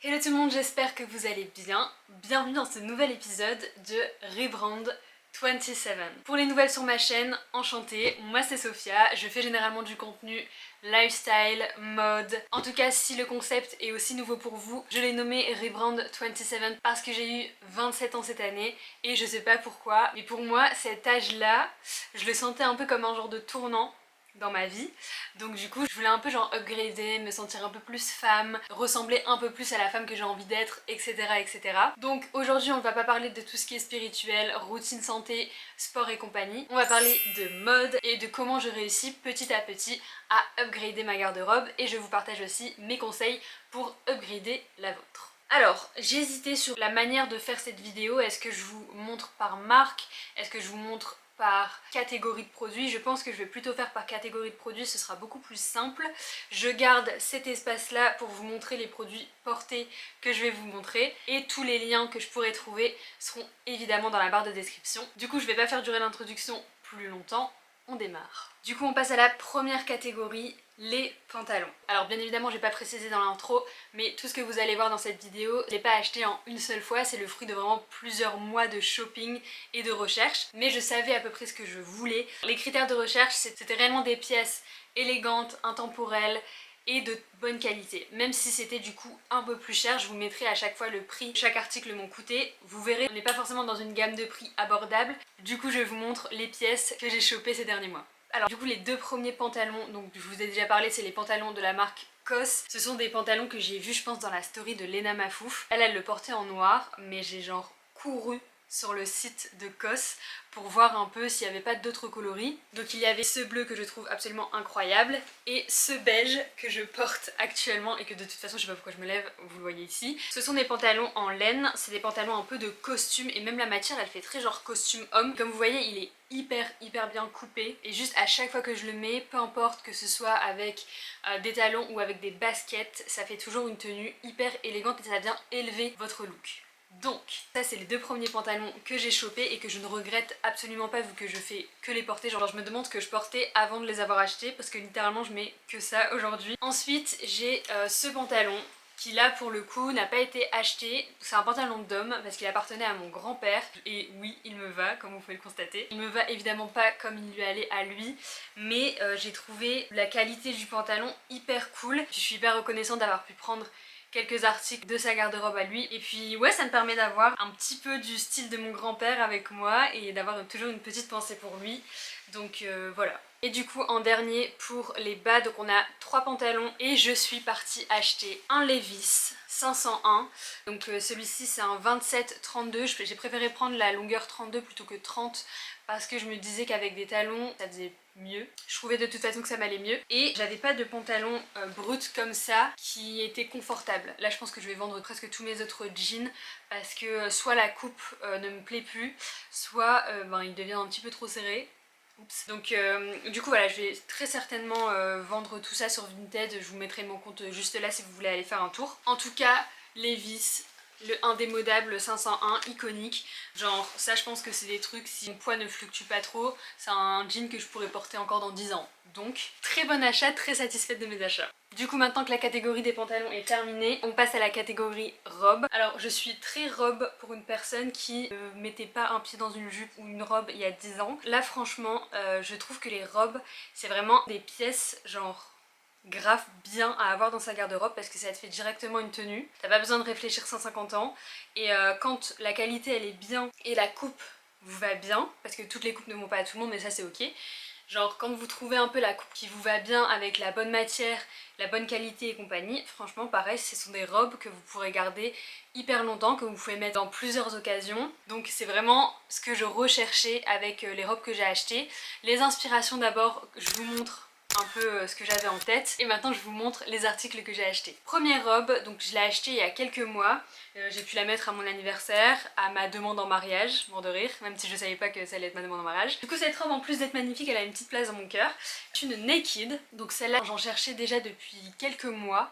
Hello tout le monde, j'espère que vous allez bien. Bienvenue dans ce nouvel épisode de Rebrand 27. Pour les nouvelles sur ma chaîne, enchantée, moi c'est Sophia, je fais généralement du contenu lifestyle, mode. En tout cas, si le concept est aussi nouveau pour vous, je l'ai nommé Rebrand 27 parce que j'ai eu 27 ans cette année et je sais pas pourquoi, mais pour moi cet âge-là, je le sentais un peu comme un genre de tournant dans ma vie. Donc du coup je voulais un peu genre upgrader, me sentir un peu plus femme, ressembler un peu plus à la femme que j'ai envie d'être, etc., etc. Donc aujourd'hui on va pas parler de tout ce qui est spirituel, routine santé, sport et compagnie. On va parler de mode et de comment je réussis petit à petit à upgrader ma garde-robe, et je vous partage aussi mes conseils pour upgrader la vôtre. Alors, j'ai hésité sur la manière de faire cette vidéo. Est-ce que je vous montre par marque? Est-ce que je vous montre par catégorie de produits? Je pense que je vais plutôt faire par catégorie de produits, ce sera beaucoup plus simple. Je garde cet espace là pour vous montrer les produits portés que je vais vous montrer, et tous les liens que je pourrai trouver seront évidemment dans la barre de description. Du coup je vais pas faire durer l'introduction plus longtemps, on démarre. Du coup on passe à la première catégorie, les pantalons. Alors bien évidemment j'ai pas précisé dans l'intro, mais tout ce que vous allez voir dans cette vidéo, je l'ai pas acheté en une seule fois, c'est le fruit de vraiment plusieurs mois de shopping et de recherche, mais je savais à peu près ce que je voulais. Les critères de recherche, c'était réellement des pièces élégantes, intemporelles et de bonne qualité. Même si c'était du coup un peu plus cher, je vous mettrai à chaque fois le prix chaque article m'ont coûté. Vous verrez, on n'est pas forcément dans une gamme de prix abordable. Du coup je vous montre les pièces que j'ai chopées ces derniers mois. Alors du coup les deux premiers pantalons, donc je vous ai déjà parlé, c'est les pantalons de la marque COS. Ce sont des pantalons que j'ai vus je pense dans la story de Lena Mafouf. Elle le portait en noir, mais j'ai genre couru sur le site de COS pour voir un peu s'il n'y avait pas d'autres coloris. Donc il y avait ce bleu que je trouve absolument incroyable et ce beige que je porte actuellement et que de toute façon je sais pas pourquoi je me lève, vous le voyez ici. Ce sont des pantalons en laine, c'est des pantalons un peu de costume et même la matière elle fait très genre costume homme. Comme vous voyez il est hyper bien coupé et juste à chaque fois que je le mets, peu importe que ce soit avec des talons ou avec des baskets, ça fait toujours une tenue hyper élégante et ça vient élever votre look. Donc, ça c'est les deux premiers pantalons que j'ai chopés et que je ne regrette absolument pas vu que je fais que les porter. Genre je me demande ce que je portais avant de les avoir achetés parce que littéralement je mets que ça aujourd'hui. Ensuite j'ai ce pantalon qui là pour le coup n'a pas été acheté. C'est un pantalon d'homme parce qu'il appartenait à mon grand-père et oui il me va comme vous pouvez le constater. Il me va évidemment pas comme il lui allait à lui, mais j'ai trouvé la qualité du pantalon hyper cool. Je suis hyper reconnaissante d'avoir pu prendre quelques articles de sa garde-robe à lui, et puis ouais ça me permet d'avoir un petit peu du style de mon grand-père avec moi et d'avoir toujours une petite pensée pour lui, donc voilà. Et du coup en dernier pour les bas, donc on a 3 pantalons et je suis partie acheter un Levi's 501, donc celui-ci c'est un 27-32, j'ai préféré prendre la longueur 32 plutôt que 30 parce que je me disais qu'avec des talons ça faisait mieux. Je trouvais de toute façon que ça m'allait mieux et j'avais pas de pantalon brut comme ça qui était confortable. Là je pense que je vais vendre presque tous mes autres jeans parce que soit la coupe ne me plaît plus, soit ben, il devient un petit peu trop serré. Oups. Donc du coup voilà, je vais très certainement vendre tout ça sur Vinted, je vous mettrai mon compte juste là si vous voulez aller faire un tour. En tout cas, Levi's, le indémodable 501 iconique, genre ça je pense que c'est des trucs, si mon poids ne fluctue pas trop, c'est un jean que je pourrais porter encore dans 10 ans. Donc très bon achat, très satisfaite de mes achats. Du coup maintenant que la catégorie des pantalons est terminée, on passe à la catégorie robe. Alors je suis très robe pour une personne qui ne mettait pas un pied dans une jupe ou une robe il y a 10 ans. Là franchement je trouve que les robes c'est vraiment des pièces genre grave bien à avoir dans sa garde-robe parce que ça te fait directement une tenue. T'as pas besoin de réfléchir 150 ans et quand la qualité elle est bien et la coupe vous va bien, parce que toutes les coupes ne vont pas à tout le monde mais ça c'est ok. Genre quand vous trouvez un peu la coupe qui vous va bien avec la bonne matière, la bonne qualité et compagnie, franchement pareil, ce sont des robes que vous pourrez garder hyper longtemps, que vous pouvez mettre dans plusieurs occasions. Donc c'est vraiment ce que je recherchais avec les robes que j'ai achetées. Les inspirations d'abord, je vous montre un peu ce que j'avais en tête et maintenant je vous montre les articles que j'ai achetés. Première robe, donc je l'ai achetée il y a quelques mois, j'ai pu la mettre à mon anniversaire, à ma demande en mariage, mort de rire, même si je savais pas que ça allait être ma demande en mariage. Du coup cette robe en plus d'être magnifique, elle a une petite place dans mon cœur. C'est une naked, donc celle-là j'en cherchais déjà depuis quelques mois,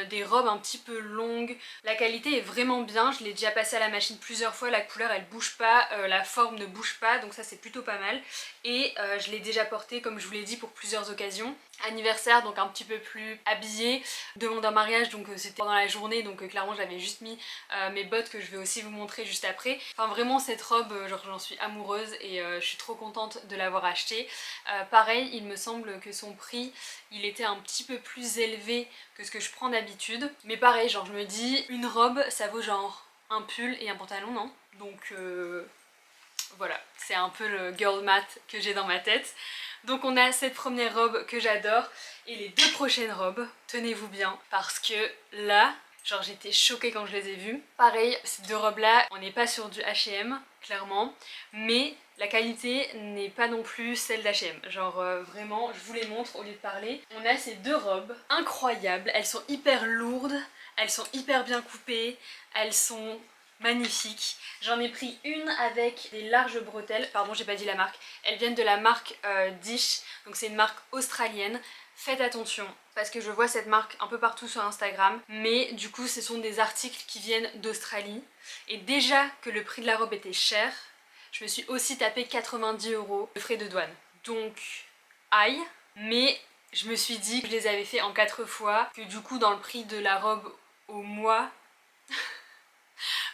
des robes un petit peu longues, la qualité est vraiment bien, je l'ai déjà passée à la machine plusieurs fois, la couleur elle bouge pas, la forme ne bouge pas, donc ça c'est plutôt pas mal et je l'ai déjà portée comme je vous l'ai dit pour plusieurs occasions. occasion. Anniversaire, donc un petit peu plus habillée, demande en mariage, donc c'était pendant la journée, donc clairement j'avais juste mis mes bottes que je vais aussi vous montrer juste après. Enfin vraiment cette robe, genre j'en suis amoureuse et je suis trop contente de l'avoir achetée. Pareil, il me semble que son prix, il était un petit peu plus élevé que ce que je prends d'habitude. Mais pareil, genre je me dis, une robe ça vaut genre un pull et un pantalon, non? Donc voilà, c'est un peu le girl math que j'ai dans ma tête. Donc on a cette première robe que j'adore et les deux prochaines robes, tenez-vous bien, parce que là, genre j'étais choquée quand je les ai vues. Pareil, ces deux robes là, on n'est pas sur du H&M, clairement, mais la qualité n'est pas non plus celle d'H&M. Genre vraiment, je vous les montre au lieu de parler. On a ces deux robes incroyables, elles sont hyper lourdes, elles sont hyper bien coupées, elles sont magnifiques. J'en ai pris une avec des larges bretelles, pardon j'ai pas dit la marque, elles viennent de la marque Dish, donc c'est une marque australienne. Faites attention parce que je vois cette marque un peu partout sur Instagram, mais du coup ce sont des articles qui viennent d'Australie et déjà que le prix de la robe était cher, je me suis aussi tapé 90 € de frais de douane. Donc aïe, mais je me suis dit que je les avais fait en 4 fois, que du coup dans le prix de la robe au mois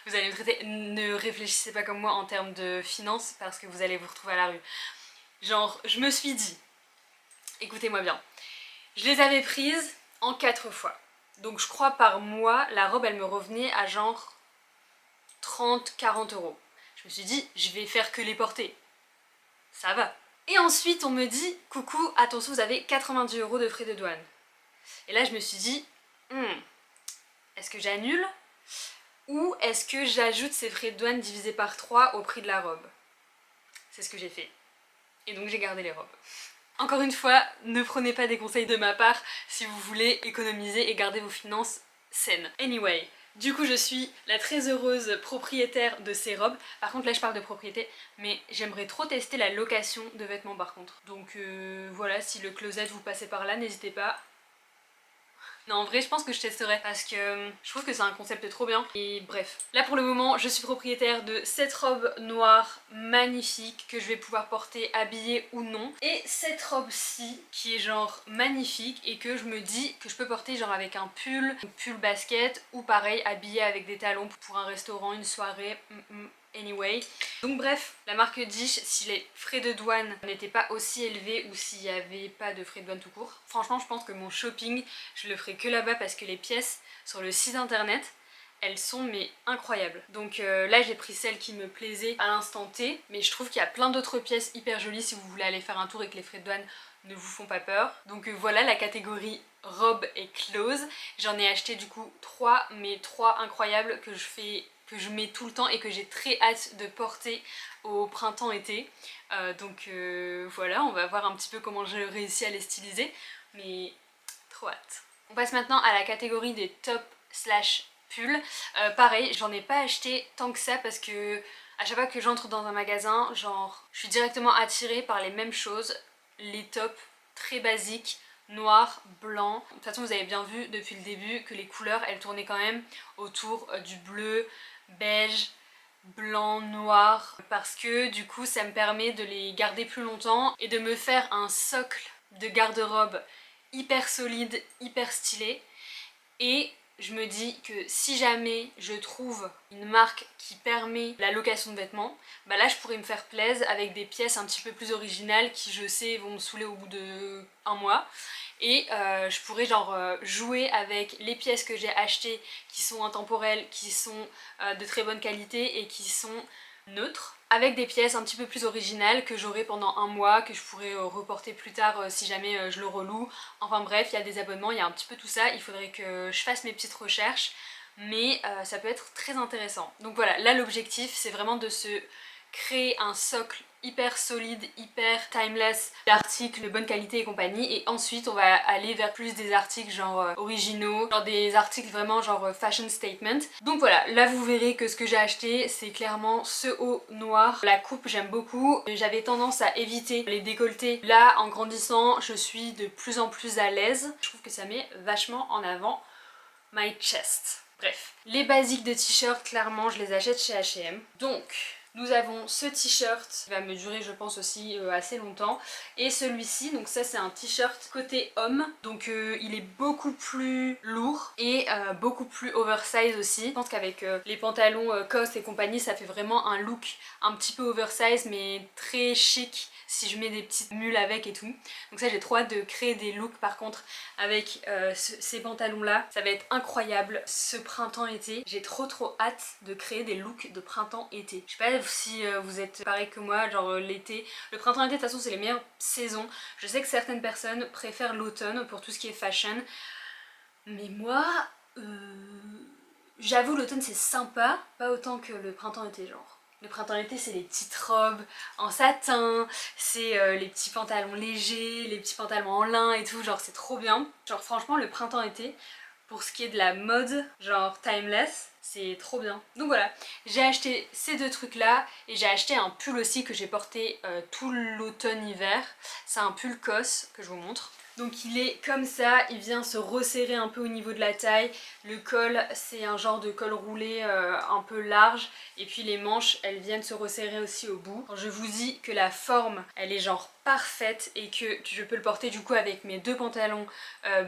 vous allez me traiter, ne réfléchissez pas comme moi en termes de finances parce que vous allez vous retrouver à la rue. Genre, je me suis dit, écoutez-moi bien, je les avais prises en 4 fois. Donc je crois par mois, la robe elle me revenait à genre 30-40 €. Je me suis dit, je vais faire que les porter. Ça va. Et ensuite on me dit, coucou, attention vous avez 90 € de frais de douane. Et là je me suis dit, est-ce que j'annule ? Ou est-ce que j'ajoute ces frais de douane divisés par 3 au prix de la robe? C'est ce que j'ai fait. Et donc j'ai gardé les robes. Encore une fois, ne prenez pas des conseils de ma part si vous voulez économiser et garder vos finances saines. Anyway, du coup je suis la très heureuse propriétaire de ces robes. Par contre là je parle de propriété, mais j'aimerais trop tester la location de vêtements par contre. Donc voilà, si le closet vous passez par là, n'hésitez pas. Non, en vrai, je pense que je testerai parce que je trouve que c'est un concept trop bien. Et bref, là pour le moment, je suis propriétaire de cette robe noire magnifique que je vais pouvoir porter habillée ou non. Et cette robe-ci qui est genre magnifique et que je me dis que je peux porter genre avec un pull basket ou pareil habillée avec des talons pour un restaurant, une soirée. Anyway, donc bref, la marque Dish, si les frais de douane n'étaient pas aussi élevés ou s'il n'y avait pas de frais de douane tout court, franchement je pense que mon shopping, je le ferai que là-bas parce que les pièces sur le site internet, elles sont mais incroyables. Donc là j'ai pris celle qui me plaisait à l'instant T, mais je trouve qu'il y a plein d'autres pièces hyper jolies si vous voulez aller faire un tour et que les frais de douane ne vous font pas peur. Donc voilà, la catégorie robe est close. J'en ai acheté du coup 3, mais 3 incroyables que je mets tout le temps et que j'ai très hâte de porter au printemps-été. Donc voilà, on va voir un petit peu comment j'ai réussi à les styliser, mais trop hâte. On passe maintenant à la catégorie des tops slash pulls. Pareil, j'en ai pas acheté tant que ça parce que à chaque fois que j'entre dans un magasin, genre, je suis directement attirée par les mêmes choses, les tops très basiques, noir, blanc. De toute façon vous avez bien vu depuis le début que les couleurs elles tournaient quand même autour du bleu, beige, blanc, noir, parce que du coup ça me permet de les garder plus longtemps et de me faire un socle de garde-robe hyper solide, hyper stylé. Et je me dis que si jamais je trouve une marque qui permet la location de vêtements, bah là je pourrais me faire plaisir avec des pièces un petit peu plus originales qui je sais vont me saouler au bout de un mois. Et je pourrais genre jouer avec les pièces que j'ai achetées qui sont intemporelles, qui sont de très bonne qualité et qui sont neutres, avec des pièces un petit peu plus originales que j'aurai pendant un mois, que je pourrais reporter plus tard si jamais je le reloue. Enfin bref, il y a des abonnements, il y a un petit peu tout ça, il faudrait que je fasse mes petites recherches, mais ça peut être très intéressant. Donc voilà, là l'objectif c'est vraiment de se créer un socle hyper solide, hyper timeless d'articles de bonne qualité et compagnie, et ensuite on va aller vers plus des articles genre originaux, genre des articles vraiment genre fashion statement. Donc voilà, là vous verrez que ce que j'ai acheté c'est clairement ce haut noir. La coupe j'aime beaucoup, j'avais tendance à éviter les décolletés. Là en grandissant je suis de plus en plus à l'aise, je trouve que ça met vachement en avant my chest. Bref, les basiques de t-shirt, clairement je les achète chez H&M. Donc Nous avons ce t-shirt qui va me durer je pense aussi assez longtemps et celui-ci, donc ça c'est un t-shirt côté homme, donc il est beaucoup plus lourd et beaucoup plus oversize aussi. Je pense qu'avec les pantalons Cost et compagnie ça fait vraiment un look un petit peu oversize mais très chic si je mets des petites mules avec et tout. Donc ça j'ai trop hâte de créer des looks par contre avec ces pantalons là, ça va être incroyable ce printemps-été. J'ai trop hâte de créer des looks de printemps-été. Je sais pas si vous êtes pareil que moi, genre l'été, le printemps-été de toute façon c'est les meilleures saisons. Je sais que certaines personnes préfèrent l'automne pour tout ce qui est fashion, mais moi j'avoue l'automne c'est sympa, pas autant que le printemps-été genre. Le printemps-été c'est les petites robes en satin, c'est les petits pantalons légers, les petits pantalons en lin et tout, genre c'est trop bien. Genre franchement le printemps-été, pour ce qui est de la mode, genre timeless, c'est trop bien. Donc voilà, j'ai acheté ces deux trucs là et j'ai acheté un pull aussi que j'ai porté tout l'automne-hiver. C'est un pull COS que je vous montre. Donc il est comme ça, il vient se resserrer un peu au niveau de la taille. Le col, c'est un genre de col roulé un peu large. Et puis les manches, elles viennent se resserrer aussi au bout. Quand je vous dis que la forme, elle est genre parfaite et que je peux le porter du coup avec mes deux pantalons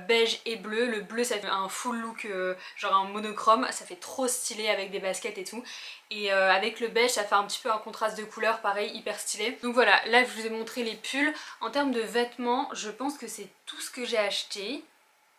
beige et bleu. Le bleu ça fait un full look genre un monochrome, ça fait trop stylé avec des baskets et tout. Et avec le beige ça fait un petit peu un contraste de couleur pareil hyper stylé. Donc voilà, là je vous ai montré les pulls. En termes de vêtements, je pense que c'est tout ce que j'ai acheté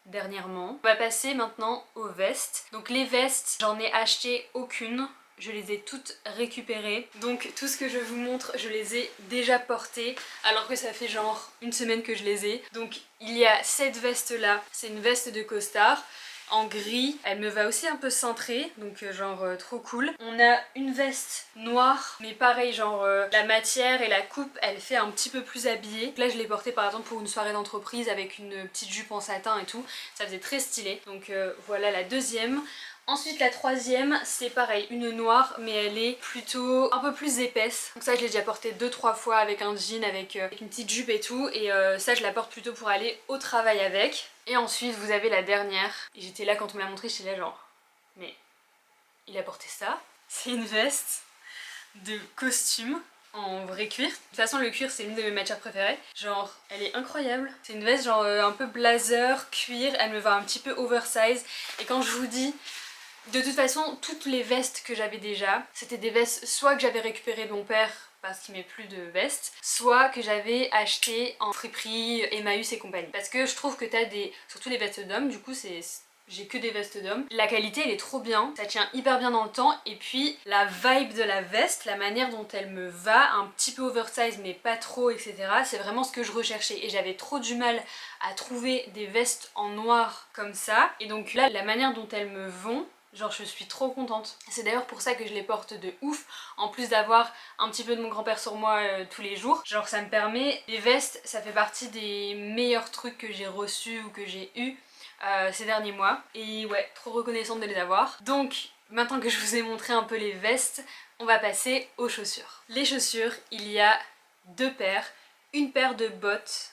dernièrement. On va passer maintenant aux vestes. Donc les vestes, j'en ai acheté aucune. Je les ai toutes récupérées. Donc tout ce que je vous montre, je les ai déjà portées alors que ça fait genre une semaine que je les ai. Donc il y a cette veste là, c'est une veste de costard en gris, elle me va aussi un peu cintrée, donc genre trop cool. On a une veste noire, mais pareil genre la matière et la coupe elle fait un petit peu plus habillée. Donc là je l'ai portée par exemple pour une soirée d'entreprise avec une petite jupe en satin et tout, ça faisait très stylé. Donc voilà la deuxième. Ensuite la troisième c'est pareil, une noire mais elle est plutôt un peu plus épaisse. Donc ça je l'ai déjà portée 2-3 fois avec un jean, avec une petite jupe et tout. Et ça je la porte plutôt pour aller au travail avec. Et ensuite vous avez la dernière. Et j'étais là quand on me l'a montré, j'étais là genre mais il a porté ça. C'est une veste de costume en vrai cuir. De toute façon le cuir c'est l'une de mes matières préférées. Genre elle est incroyable. C'est une veste genre un peu blazer, cuir, elle me va un petit peu oversize. Et quand je vous dis, de toute façon toutes les vestes que j'avais déjà, c'était des vestes soit que j'avais récupérées de mon père parce qu'il met plus de vestes, soit que j'avais acheté en friperie, Emmaüs et compagnie. Parce que je trouve que t'as des, surtout les vestes d'hommes, du coup c'est... J'ai que des vestes d'hommes. La qualité elle est trop bien, ça tient hyper bien dans le temps et puis la vibe de la veste, la manière dont elle me va, un petit peu oversize mais pas trop etc. C'est vraiment ce que je recherchais et j'avais trop du mal à trouver des vestes en noir comme ça. Et donc là la manière dont elles me vont, genre je suis trop contente. C'est d'ailleurs pour ça que je les porte de ouf, en plus d'avoir un petit peu de mon grand-père sur moi tous les jours. Genre ça me permet, les vestes ça fait partie des meilleurs trucs que j'ai reçus ou que j'ai eu ces derniers mois. Et ouais, trop reconnaissante de les avoir. Donc maintenant que je vous ai montré un peu les vestes, on va passer aux chaussures. Les chaussures, il y a deux paires. Une paire de bottes.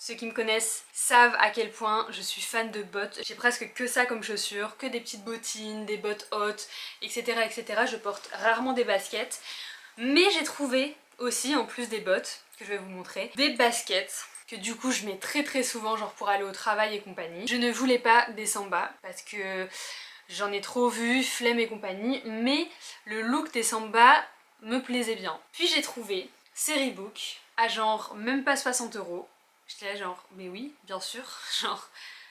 Ceux qui me connaissent savent à quel point je suis fan de bottes. J'ai presque que ça comme chaussures, que des petites bottines, des bottes hautes, etc. etc. Je porte rarement des baskets. Mais j'ai trouvé aussi, en plus des bottes, que je vais vous montrer, des baskets que du coup je mets très souvent, genre pour aller au travail et compagnie. Je ne voulais pas des samba parce que j'en ai trop vu, flemme et compagnie, mais le look des samba me plaisait bien. Puis j'ai trouvé ces Reebok à genre même pas 60 €. J'étais là genre mais oui bien sûr, genre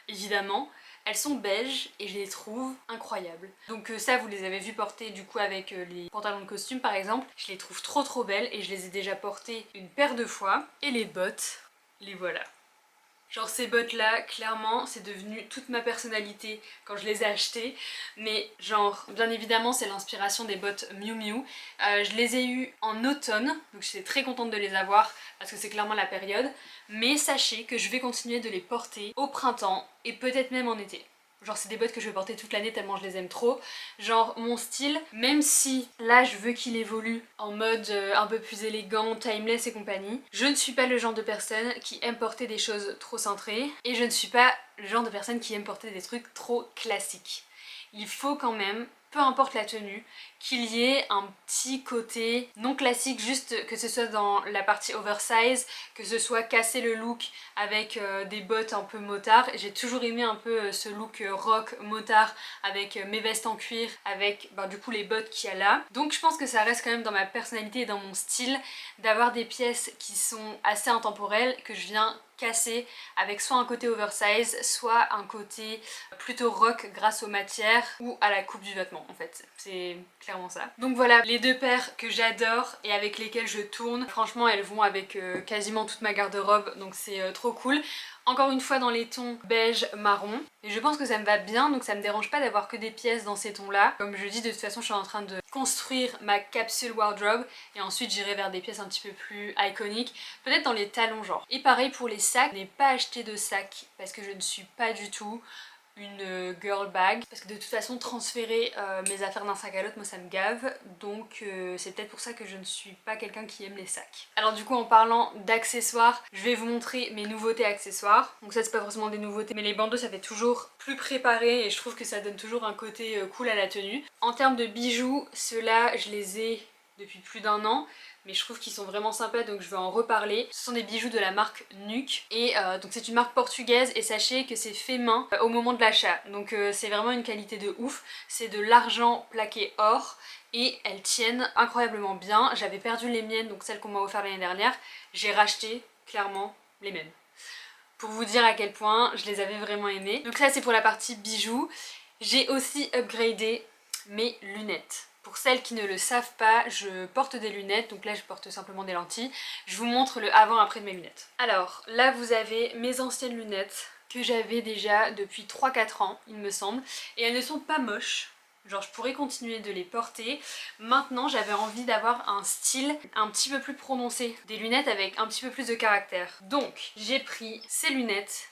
évidemment. Elles sont beiges et je les trouve incroyables. Donc ça vous les avez vues porter du coup avec les pantalons de costume par exemple. Je les trouve trop belles et je les ai déjà portées une paire de fois. Et les bottes, les voilà. Genre ces bottes là, clairement c'est devenu toute ma personnalité quand je les ai achetées. Mais genre, bien évidemment c'est l'inspiration des bottes Miu Miu. Je les ai eues en automne, donc j'étais très contente de les avoir parce que c'est clairement la période. Mais sachez que je vais continuer de les porter au printemps et peut-être même en été. Genre c'est des bottes que je vais porter toute l'année tellement je les aime trop. Genre mon style, même si là je veux qu'il évolue en mode un peu plus élégant, timeless et compagnie, je ne suis pas le genre de personne qui aime porter des choses trop cintrées et je ne suis pas le genre de personne qui aime porter des trucs trop classiques. Il faut quand même peu importe la tenue, qu'il y ait un petit côté non classique, juste que ce soit dans la partie oversize, que ce soit casser le look avec des bottes un peu motard. J'ai toujours aimé un peu ce look rock motard avec mes vestes en cuir, avec du coup les bottes qu'il y a là. Donc je pense que ça reste quand même dans ma personnalité et dans mon style d'avoir des pièces qui sont assez intemporelles, que je viens casser avec soit un côté oversize, soit un côté plutôt rock grâce aux matières ou à la coupe du vêtement en fait. C'est clairement ça. Donc voilà les deux paires que j'adore et avec lesquelles je tourne. Franchement elles vont avec quasiment toute ma garde-robe, donc c'est trop cool. Encore une fois dans les tons beige marron. Et je pense que ça me va bien, donc ça me dérange pas d'avoir que des pièces dans ces tons là. Comme je dis, de toute façon je suis en train de construire ma capsule wardrobe et ensuite j'irai vers des pièces un petit peu plus iconiques, peut-être dans les talons genre. Et pareil pour les sacs, je n'ai pas acheté de sac parce que je ne suis pas du tout une girl bag, parce que de toute façon transférer mes affaires d'un sac à l'autre moi ça me gave, donc c'est peut-être pour ça que je ne suis pas quelqu'un qui aime les sacs. Alors du coup en parlant d'accessoires, je vais vous montrer mes nouveautés accessoires. Donc ça c'est pas forcément des nouveautés, mais les bandeaux ça fait toujours plus préparé et je trouve que ça donne toujours un côté cool à la tenue. En termes de bijoux, ceux-là je les ai depuis plus d'1 an, mais je trouve qu'ils sont vraiment sympas donc je vais en reparler. Ce sont des bijoux de la marque Nuke et donc c'est une marque portugaise et sachez que c'est fait main au moment de l'achat, donc c'est vraiment une qualité de ouf. C'est de l'argent plaqué or et elles tiennent incroyablement bien. J'avais perdu les miennes, donc celles qu'on m'a offert l'année dernière, j'ai racheté clairement les mêmes. Pour vous dire à quel point je les avais vraiment aimées. Donc ça c'est pour la partie bijoux. J'ai aussi upgradé mes lunettes. Pour celles qui ne le savent pas, je porte des lunettes, donc là je porte simplement des lentilles. Je vous montre le avant-après de mes lunettes. Alors là vous avez mes anciennes lunettes que j'avais déjà depuis 3-4 ans il me semble, et elles ne sont pas moches. Genre je pourrais continuer de les porter. Maintenant j'avais envie d'avoir un style un petit peu plus prononcé, des lunettes avec un petit peu plus de caractère. Donc j'ai pris ces lunettes.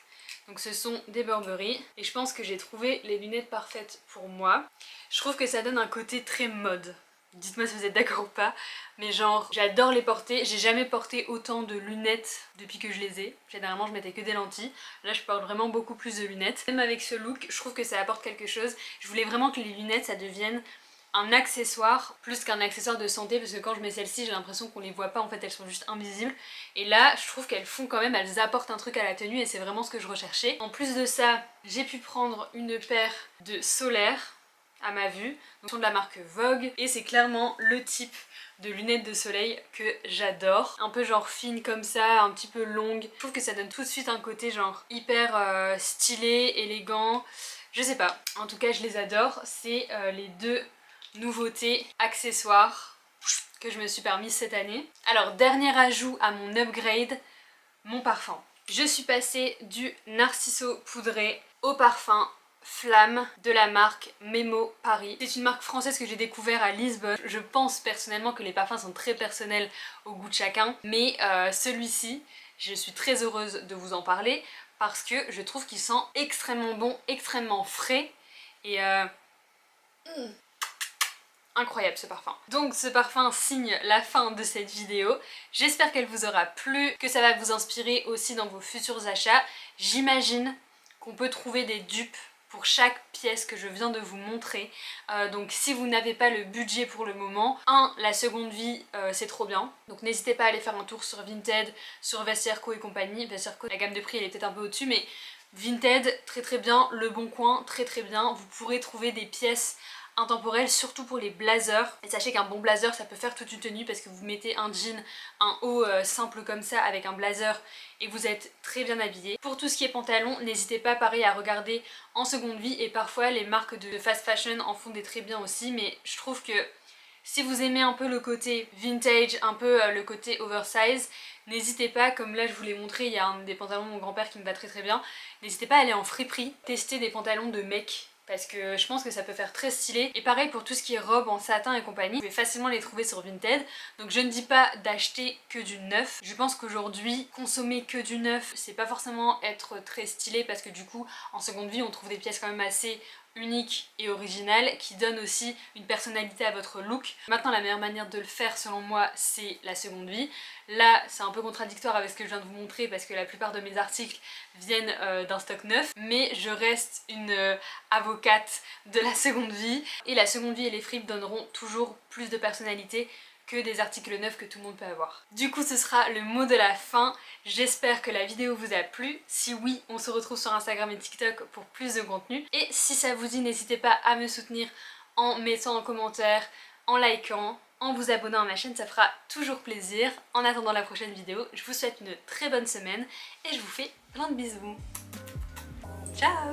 Donc ce sont des Burberry et je pense que j'ai trouvé les lunettes parfaites pour moi. Je trouve que ça donne un côté très mode. Dites-moi si vous êtes d'accord ou pas, mais genre j'adore les porter. J'ai jamais porté autant de lunettes depuis que je les ai. Généralement je mettais que des lentilles. Là je porte vraiment beaucoup plus de lunettes. Même avec ce look, je trouve que ça apporte quelque chose. Je voulais vraiment que les lunettes ça devienne un accessoire plus qu'un accessoire de santé, parce que quand je mets celles-ci j'ai l'impression qu'on les voit pas, en fait elles sont juste invisibles, et là je trouve qu'elles font quand même, elles apportent un truc à la tenue et c'est vraiment ce que je recherchais. En plus de ça j'ai pu prendre une paire de solaires à ma vue, donc sont de la marque Vogue et c'est clairement le type de lunettes de soleil que j'adore, un peu genre fine comme ça, un petit peu longue. Je trouve que ça donne tout de suite un côté genre hyper stylé, élégant, je sais pas, en tout cas je les adore. C'est les deux nouveautés, accessoires que je me suis permis cette année. Alors dernier ajout à mon upgrade, mon parfum. Je suis passée du Narciso poudré au parfum Flamme de la marque Memo Paris. C'est une marque française que j'ai découvert à Lisbonne. Je pense personnellement que les parfums sont très personnels au goût de chacun, mais celui-ci, je suis très heureuse de vous en parler parce que je trouve qu'il sent extrêmement bon, extrêmement frais et incroyable ce parfum. Donc ce parfum signe la fin de cette vidéo. J'espère qu'elle vous aura plu, que ça va vous inspirer aussi dans vos futurs achats. J'imagine qu'on peut trouver des dupes pour chaque pièce que je viens de vous montrer. Donc si vous n'avez pas le budget pour le moment, la seconde vie c'est trop bien. Donc n'hésitez pas à aller faire un tour sur Vinted, sur Vestiaire Co et compagnie. Vestiaire Co, la gamme de prix elle est peut-être un peu au-dessus, mais Vinted très très bien, Le Bon Coin très très bien. Vous pourrez trouver des pièces intemporel, surtout pour les blazers. Et sachez qu'un bon blazer ça peut faire toute une tenue parce que vous mettez un jean, un haut simple comme ça avec un blazer et vous êtes très bien habillé. Pour tout ce qui est pantalon, n'hésitez pas pareil à regarder en seconde vie et parfois les marques de fast fashion en font des très bien aussi, mais je trouve que si vous aimez un peu le côté vintage, un peu le côté oversize, n'hésitez pas, comme là je vous l'ai montré, il y a un des pantalons de mon grand-père qui me va très très bien, n'hésitez pas à aller en friperie, tester des pantalons de mec, parce que je pense que ça peut faire très stylé. Et pareil pour tout ce qui est robe en satin et compagnie, vous pouvez facilement les trouver sur Vinted. Donc je ne dis pas d'acheter que du neuf. Je pense qu'aujourd'hui, consommer que du neuf, c'est pas forcément être très stylé parce que du coup, en seconde vie, on trouve des pièces quand même assez unique et original qui donne aussi une personnalité à votre look. Maintenant la meilleure manière de le faire selon moi c'est la seconde vie. Là c'est un peu contradictoire avec ce que je viens de vous montrer parce que la plupart de mes articles viennent d'un stock neuf, mais je reste une avocate de la seconde vie et la seconde vie et les fripes donneront toujours plus de personnalité que des articles neufs que tout le monde peut avoir. Du coup ce sera le mot de la fin, j'espère que la vidéo vous a plu, si oui on se retrouve sur Instagram et TikTok pour plus de contenu, et si ça vous dit n'hésitez pas à me soutenir en mettant en commentaire, en likant, en vous abonnant à ma chaîne, ça fera toujours plaisir. En attendant la prochaine vidéo, je vous souhaite une très bonne semaine et je vous fais plein de bisous. Ciao!